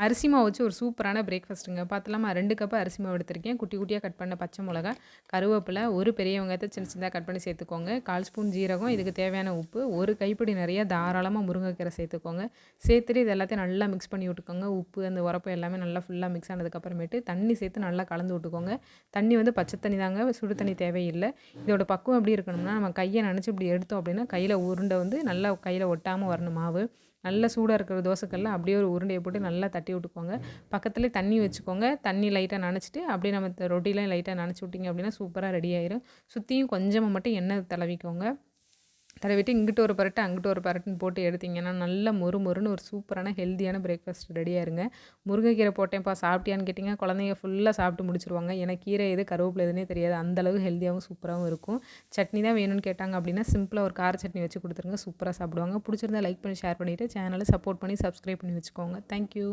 அரிசி மாவு வச்சு ஒரு சூப்பரான பிரேக்ஃபாஸ்ட்டுங்க. பார்த்தலாமா 2 கப் அரிசி மாவு எடுத்திருக்கேன். குட்டி குட்டியா கட் பண்ண பச்சை மிளகா, கருவேப்பிலை, ஒரு பெரிய வெங்காயத்த சின்ன சின்னதா கட் பண்ணி சேர்த்துக்கோங்க. 1/4 ஸ்பூன் ஜீரகம், இதுக்கு தேவையான உப்பு, ஒரு கைப்பிடி நிறைய தாராளமா முருங்கைக்கீரை சேர்த்துக்கோங்க. சேர்த்துட்டு இது எல்லாத்தையும் நல்லா மிக்ஸ் பண்ணி விட்டுக்கோங்க. உப்பு, அந்த உரப்பு எல்லாமே நல்லா ஃபுல்லா மிக்ஸ் ஆனதுக்கப்புறமேட்டு தண்ணி சேர்த்து நல்லா கலந்து விட்டுக்கோங்க. தண்ணி வந்து பச்சை தண்ணி தாங்க, சுடு தண்ணி தேவையில்ல. இதோட பக்குவம் எப்படி இருக்கணும்னா, நம்ம கைய நனைச்சு இப்படி எடுத்தோம் அப்படின்னா, கையில உருண்டை வந்து நல்லா கையில ஒட்டாம வரணும் மாவு. நல்லா சூடா இருக்கிற தோசைக்கல்ல அப்படியே ஒரு உருண்டைய போட்டு நல்லா தட்டி விட்டுக்கோங்க. பக்கத்துலேயே தண்ணி வச்சுக்கோங்க. தண்ணி லைட்டா நனச்சிட்டு, அப்படியே நம்ம ரொட்டிலாம் லைட்டா நனச்சு விட்டீங்க அப்படின்னா, சூப்பரா ரெடி ஆயிரும். சுத்தியும் கொஞ்சமா மட்டும் எண்ணெய் தடவிக்கோங்க. தடவிட்டு இங்கிட்டு ஒரு பரட்டு, அங்கிட்டு ஒரு பரட்டுன்னு போட்டு எடுத்தீங்கன்னா, நல்லா மொறு மொறுன்னு ஒரு சூப்பரான ஹெல்தியான பிரேக்ஃபாஸ்ட் ரெடியாயிருங்க. முருங்கைக்கீரை போட்டேன்ப்பா சாப்பிட்டியான்னு கேட்டிங்கன்னா, குழந்தைங்க ஃபுல்லா சாப்பிட்டு முடிச்சுருவாங்க. ஏன்னா கீரை எது, கருவேப்பிலை எதுன்னே தெரியாது. அந்த அளவுக்கு ஹெல்தியாவும், சூப்பராவும் இருக்கும். சட்னி தான் வேணும்னு கேட்டாங்க அப்படின்னா, சிம்பிளா ஒரு கார சட்னி வச்சு குடுத்துருங்க. சூப்பரா சாப்பிடுவாங்க. புடிச்சிருந்தா லைக் பண்ணி, ஷேர் பண்ணிட்டு, சேனலை சப்போர்ட் பண்ணி, சப்ஸ்கிரைப் பண்ணி வச்சுக்கோங்க. Thank you.